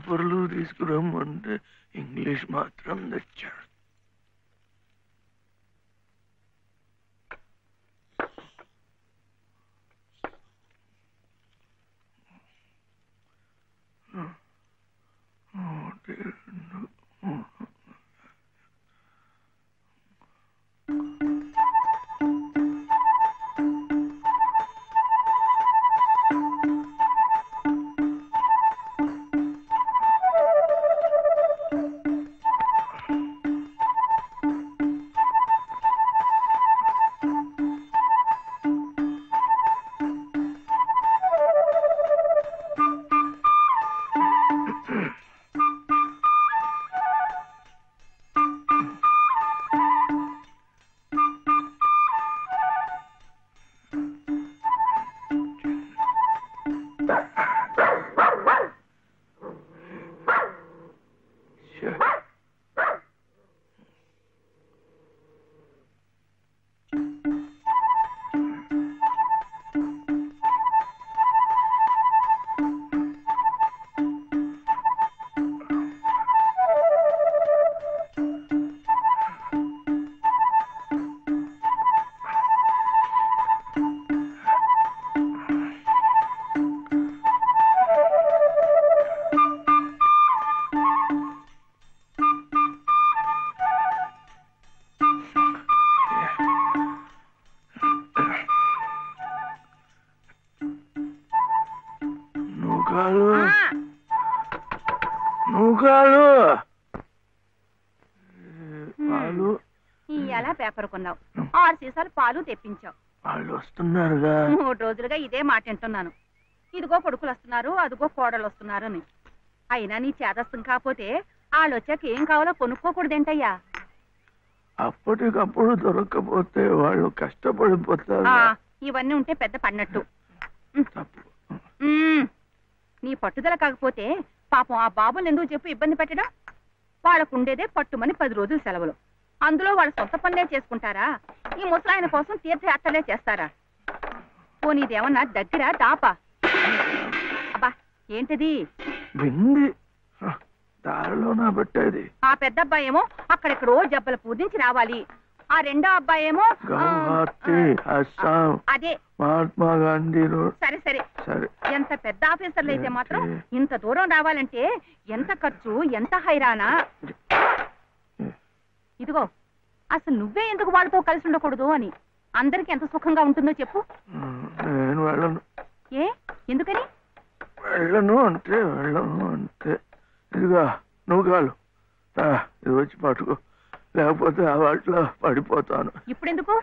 పేపర్లు తీసుకురమ్మంటే ఇంగ్లీష్ మాత్రం తెచ్చాడు. పేపర్ కొన్నావు, 6 సీసాలు పాలు తెప్పించావు. వాళ్ళు వస్తున్నారుగా. 3 రోజులుగా ఇదే మాట వింటున్నాను. ఇదిగో కొడుకులు వస్తున్నారు, అదిగో కోడలు వస్తున్నారు అని. అయినా నీ చేదస్తం కాకపోతే వాళ్ళు వచ్చాక ఏం కావాలో కొనుక్కోకూడదేంటయ్యా? అప్పటికప్పుడు దొరకకపోతే వాళ్ళు కష్టపడిపోతారు. ఇవన్నీ ఉంటే పెద్ద పడినట్టు. నీ పట్టుదల కాకపోతే పాపం ఆ బాబులు ఎందుకు చెప్పు ఇబ్బంది పెట్టడం? వాళ్ళకు ఉండేదే పట్టుమని 10 రోజులు సెలవులు. అందులో వాళ్ళ సొంత పనులే చేసుకుంటారా? ఈ ముసలాయన కోసం తీర్థయాత్రలే చేస్తారా? పోనీదేమన్నా దగ్గర దాపా? అబ్బా ఏంటది? ఆ పెద్ద అబ్బాయి ఏమో అక్కడెక్కడో జబ్బల పూజించి రావాలి. ఆ రెండో అబ్బాయి ఏమో అదే మహాత్మా గాంధీ. సరే సరే, ఎంత పెద్ద ఆఫీసర్లు అయితే మాత్రం ఇంత దూరం రావాలంటే ఎంత ఖర్చు, ఎంత హైరానా. ఇదిగో అసలు నువ్వే ఎందుకు వాళ్ళతో కలిసి ఉండకూడదు అని. అందరికి ఎంత సుఖంగా ఉంటుందో చెప్పు. నేను వెళ్ళను. ఏ ఎందుకని? వెళ్ళను అంటే వెళ్ళను అంతే. ఇదిగా నువ్వు కాలు ఇది వచ్చి పట్టుకో, లేకపోతే ఆ వాటిలో పడిపోతాను. ఇప్పుడెందుకు?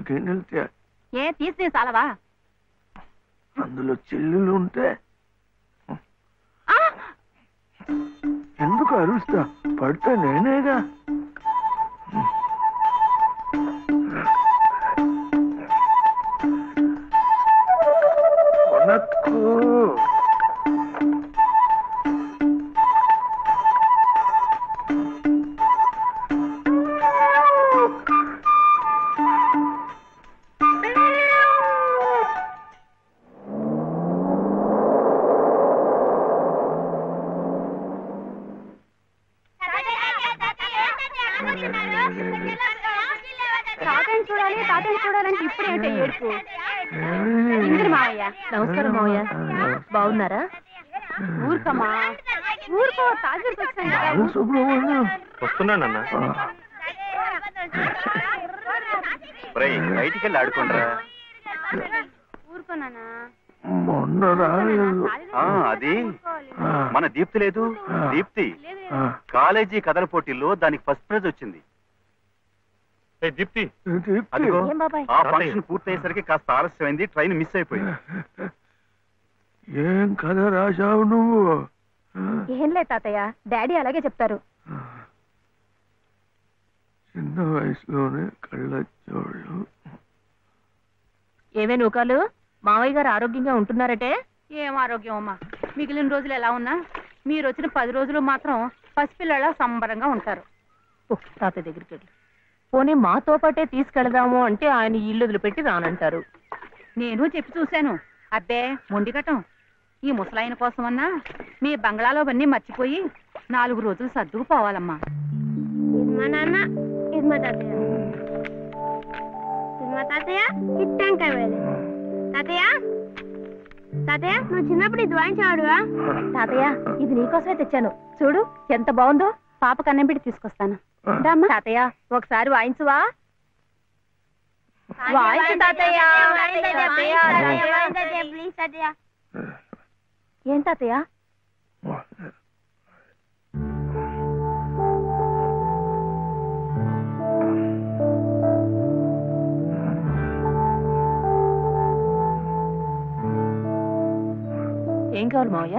గిన్నెలు ఏ తీసి చాలవా? అందులో చిల్లులు ఉంటే ఎందుకు అరుస్తా? పడితే నేనేగా. నమస్కారం మావయ్య, బాగున్నారా? ఊరుకమ్మా, ఊరుకో. వస్తున్నానన్నా. బయటికి వెళ్ళి ఆడుకోండిరా. ఊరుకోనా? మొన్న రాలేదు. అది మన దీప్తి లేదు, దీప్తి కాలేజీ కథల పోటీల్లో దానికి ఫస్ట్ ప్రైజ్ వచ్చింది. దీప్తి ఆ ఫంక్షన్ పూర్తయ్యేసరికి కాస్త ఆలస్యమైంది, ట్రైన్ మిస్ అయిపోయింది. ఏం కథ రాశావు నువ్వు? ఏం లేదు తాతయ్య, డాడీ అలాగే చెప్తారు. చిన్న వయసులోనే కళ్ళజోళ్ళు. ఏమే నూకాలు, మావయ్య గారు ఆరోగ్యంగా ఉంటున్నారటే? ఏం ఆరోగ్యం అమ్మా, మిగిలిన రోజులు ఎలా ఉన్నా మీరు వచ్చిన 10 రోజులు మాత్రం పసిపిల్లలా సంబరంగా ఉంటారు. తాతయ్య దగ్గరికి వెళ్ళి పోనీ మాతో పాటే తీసుకెళదాము అంటే ఆయన ఇల్లు వదిలిపెట్టి రానంటారు. నేను చెప్పి చూశాను. అబ్బే మొండికటం. ఈ ముసలాయన కోసమన్నా మీ బంగ్లాలో అవన్నీ మర్చిపోయి 4 రోజులు సర్దుకుపోవాలమ్మా. ఇది మా నాన్న, ఇది మా తాతయ్య. ఇది మా తాతయ్య, ఇది టెంకాయ వేలు. తాతయ్య తాతయ్య, నువ్వు చిన్నప్పుడు ఇది వాయించేవాడువా? తాతయ్య, ఇది నీకోసమే తెచ్చాను. చూడు ఎంత బాగుందో. పాప కన్నం పెట్టి తీసుకొస్తాను. తాతయ్య, ఒకసారి వాయించువా? వాయించు తాతయ్య. ప్లీజ్ తాతయ్య. ఏం తాతయ్య? ఏం కావాలి మావయ్య?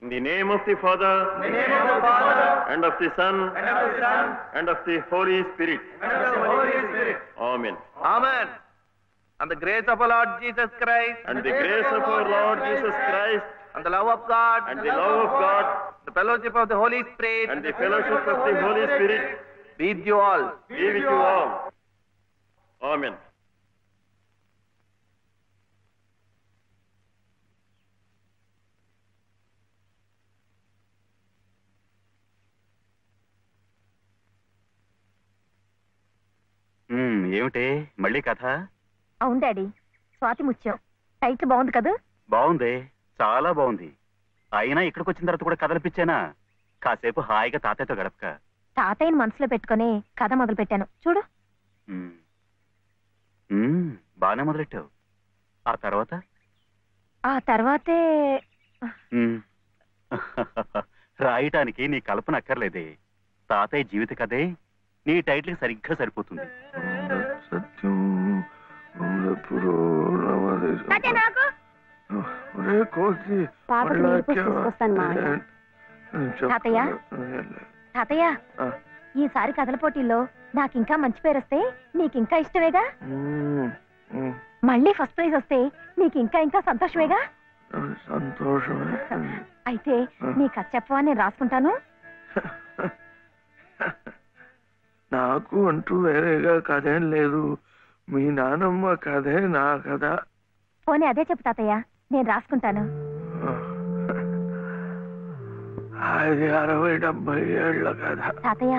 In the name of the Father, and of the Son, and of the Holy Spirit. Amen. Amen. And the grace of our Lord Jesus Christ, And the grace of our Lord Jesus Christ, and the love of God, and the love of God, the fellowship of the Holy Spirit, and the fellowship of the Holy Spirit be with you all. be with you all. Amen. ఏమిటే మళ్ళీ కథ? అవును daddy, Swathi Muthyam title బాగుంది కదా? బాగుంది, చాలా బాగుంది. అయినా ఇక్కడికి వచ్చిన తర్వాత కూడా కథలపిచ్చానా? కాసేపు హాయిగా తాతయ్యతో గడపక. తాతయ్యని మనసులో పెట్టుకుని కథ మొదలు పెట్టాను చూడు. బానే మొదలెట్టావు. ఆ తర్వాత? ఆ తర్వాతే రాయటానికి నీ కల్పన అక్కర్లేదే. తాతయ్య జీవిత కథే నీ టైటిల్కి సరిగ్గా సరిపోతుంది. సత్యం తాతయ్య, తాతయ్య, ఈసారి కథల పోటీల్లో నాకింకా మంచి పేరు వస్తే నీకింకా ఇష్టమేగా? మళ్ళీ ఫస్ట్ ప్రైజ్ వస్తే నీకింకా ఇంకా సంతోషమేగా? సంతోషమే. అయితే నీ కథ చెప్పవా, నేను రాసుకుంటాను. నాకు అంటూ వేరేగా కథేం లేదు. మీ నానమ్మ కథే నా కథ. పోనీ అదే చెప్పు తాతయ్య, నేను రాసుకుంటాను. అది 60-70 ఏళ్ల కథ. తాతయ్య,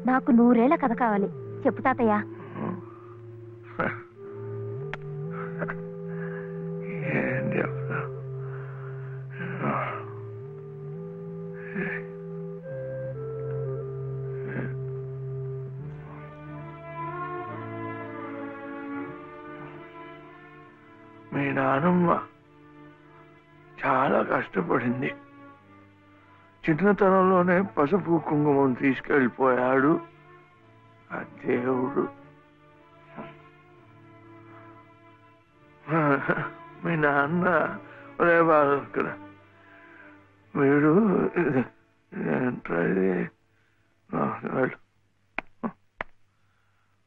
నాకు 100 ఏళ్ల కథ కావాలి. చెప్పు తాతయ్య. ఏం చెప్తా? మీ నానమ్మ చాలా కష్టపడింది. చిన్నతనంలోనే పసుపు కుంకుమం తీసుకెళ్ళిపోయాడు ఆ దేవుడు. మీ నాన్న ఒరే బాలు ఇక్కడ వీడు ఏంట్రది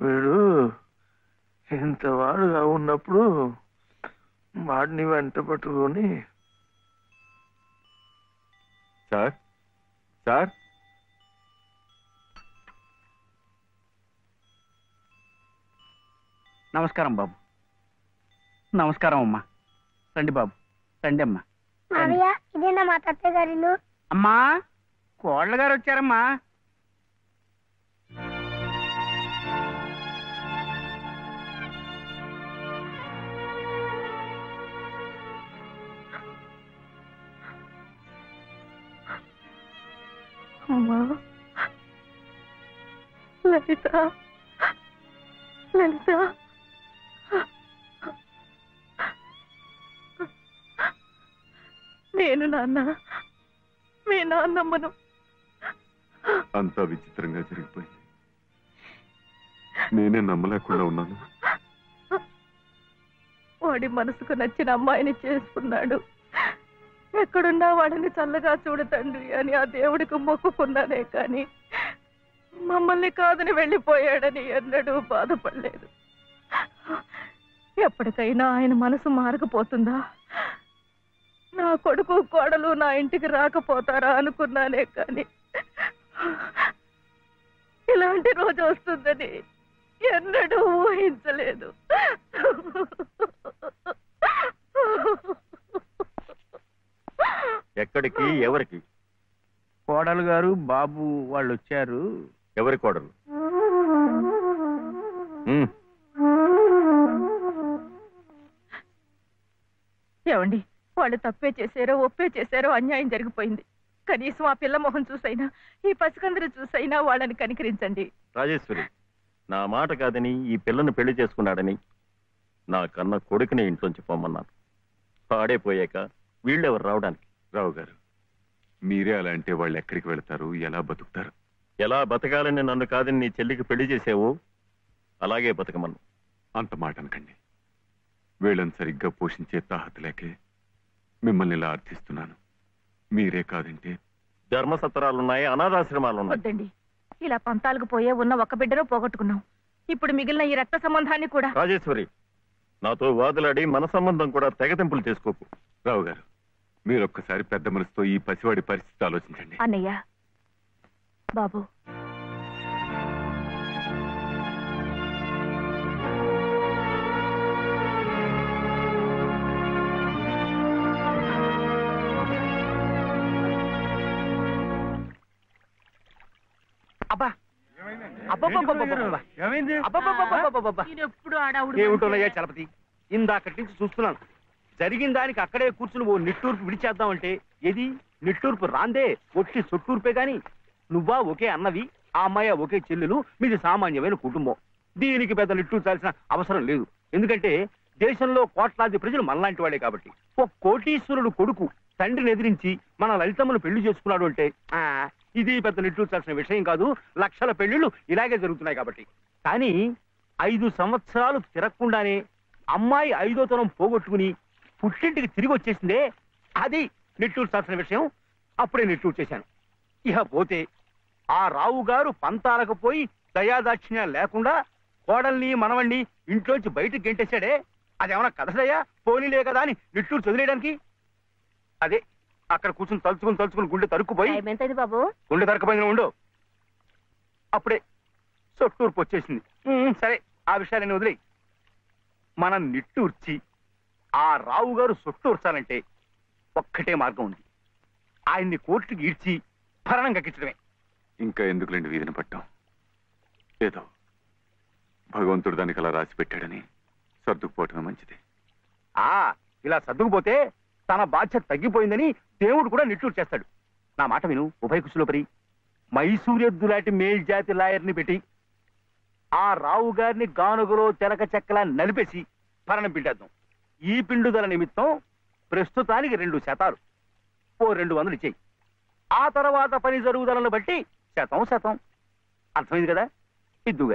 వీడు ఇంతవాడుగా ఉన్నప్పుడు వాడిని వెంట పట్టుకొని సార్ సార్ నమస్కారం బాబు. నమస్కారం అమ్మా. రండి బాబు, రండి అమ్మా. ఇదేనా మా తాతయ్య గారి ఇల్లు? అమ్మా, కోళ్ళ గారు వచ్చారమ్మా. అమ్మా లలిత, లలిత, నేను నాన్న, మీ నాన్నమ్మను. అంతా విచిత్రంగా జరిగిపోయింది. నేనే నమ్మలేకుండా ఉన్నాను. వాడి మనసుకు నచ్చిన అమ్మాయిని చేసుకున్నాడు. ఎక్కడున్నా వాడిని చల్లగా చూడు తండ్రి అని ఆ దేవుడికి మొక్కుకున్నానే కానీ మమ్మల్ని కాదని వెళ్ళిపోయాడని ఎన్నడూ బాధపడలేదు. ఎప్పటికైనా ఆయన మనసు మారకపోతుందా, నా కొడుకు కోడలు నా ఇంటికి రాకపోతారా అనుకున్నానే కానీ ఇలాంటి రోజు వస్తుందని ఎన్నడూ ఊహించలేదు. ఎక్కడికి, ఎవరికి? కోడలు గారు బాబు వాళ్ళు వచ్చారు. ఎవరి కోడలు? ఏమండి, వాళ్ళు తప్పే చేశారో ఒప్పే చేశారో అన్యాయం జరిగిపోయింది. కనీసం ఆ పిల్ల మొహం చూసైనా ఈ పసికందరు చూసైనా వాళ్ళని కనికరించండి. రాజేశ్వరి, నా మాట కాదని ఈ పిల్లను పెళ్లి చేసుకున్నాడని నా కన్న కొడుకుని ఇంట్లోంచి పొమ్మన్నాను. పాడైపోయాక వీళ్ళెవరు రావడానికి? రావు గారు, మీరే అలా అంటే వాళ్ళు ఎక్కడికి వెళతారు, ఎలా బతుకుతారు? ఎలా బతకాలని నన్ను కాదని నీ చెల్లికి పెళ్లి చేసావు, అలాగే బతకమన్ను. అంత మాట అనకండి. వీళ్ళని సరిగ్గా పోషించే తాహత లేకే మిమ్మల్ని ఇలా అర్థిస్తున్నాను. మీరే కాదంటే ధర్మసత్రాలున్నాయి, అనాథాశ్రమాలున్నాయి. వద్దండి, ఇలా పంతాలకు పోయే ఉన్న ఒక బిడ్డను పోగొట్టుకున్నాం. ఇప్పుడు మిగిలిన ఈ రక్త సంబంధాన్ని కూడా. రాజేశ్వరి, నాతో వాదులాడి మన సంబంధం కూడా తెగతింపులు చేసుకోకు. రావు గారు, మీరొక్కసారి పెద్ద మనసుతో ఈ పసివాడి పరిస్థితి ఆలోచించండి. అన్నయ్య, బాబు, అబ్బా ఏమిటోనయ్యా చలపతి, ఇందాకటి నుంచి చూస్తున్నాను. జరిగిన దానికి అక్కడే కూర్చుని ఓ నిట్టూర్పు విడిచేద్దామంటే ఏది నిట్టూర్పు రాందే, ఒట్టి సొట్టూర్పే గాని. నువ్వా ఒకే అన్నవి, ఆ అమ్మాయి ఒకే చెల్లెలు, మీది సామాన్యమైన కుటుంబం. దీనికి పెద్ద నిట్టూర్చాల్సిన అవసరం లేదు. ఎందుకంటే దేశంలో కోట్లాది ప్రజలు మనలాంటి వాడే కాబట్టి. ఒక కోటీశ్వరుడు కొడుకు తండ్రిని ఎదిరించి మన లలితమ్మను పెళ్లి చేసుకున్నాడు అంటే ఇది పెద్ద నిట్టూర్చాల్సిన విషయం కాదు. లక్షల పెళ్లిళ్ళు ఇలాగే జరుగుతున్నాయి కాబట్టి. కానీ 5 సంవత్సరాలు తిరగకుండానే అమ్మాయి 5వ తరం పోగొట్టుకుని పుట్టింటికి తిరిగి వచ్చేసిందే, అది నిట్టూర్చాల్సిన విషయం. అప్పుడే నిట్టూరు చేశాను. ఇక పోతే ఆ రావు గారు పంతాలకు పోయి దయాదాక్షిణ్యం లేకుండా కోడల్ని మనవణ్ణి ఇంట్లోంచి బయటకు గెంటేశాడే, అదేమన్నా కథదయ్యా? పోనీలే కదా అని నిట్టూరు చదివేయడానికి. అదే అక్కడ కూర్చుని తలుచుకుని గుండె తరుక్కుపోయి, బాబు గుండె తరుక్కుపోయిన ఉండు, అప్పుడే సొట్టూర్పు వచ్చేసింది. సరే, ఆ విషయాన్ని వదిలే. మనం నిట్టూర్చి ఆ రావు గారు సొట్టూర్చాలంటే ఒక్కటే మార్గం ఉంది. ఆయన్ని కోర్టుకి ఈడ్చి భరణం కక్కించడమే. ఇంకా ఎందుకులేండి వీధిని పట్టాం? ఏదో భగవంతుడు దానికి అలా రాసి పెట్టాడని సర్దుకుపోవటమే మంచిది. ఇలా సర్దుకుపోతే తన బాధ్యత తగ్గిపోయిందని దేవుడు కూడా నిట్టూరు చేస్తాడు. నా మాట విను ఉభయ కుశలోపరి. మైసూరెద్దు లాంటి మేల్జాతి లాయర్ని పెట్టి ఆ రావు గారిని గానుగలో తెలక చెక్కలా నలిపేసి భరణం పిండేద్దాం. ఈ పిండుదల నిమిత్తం ప్రస్తుతానికి 2 శాతాలు ఓ 200 ఇచ్చేయి. ఆ తర్వాత పని జరుగుదలను బట్టి 100 అర్థమైంది కదా? ఇద్దు గాని.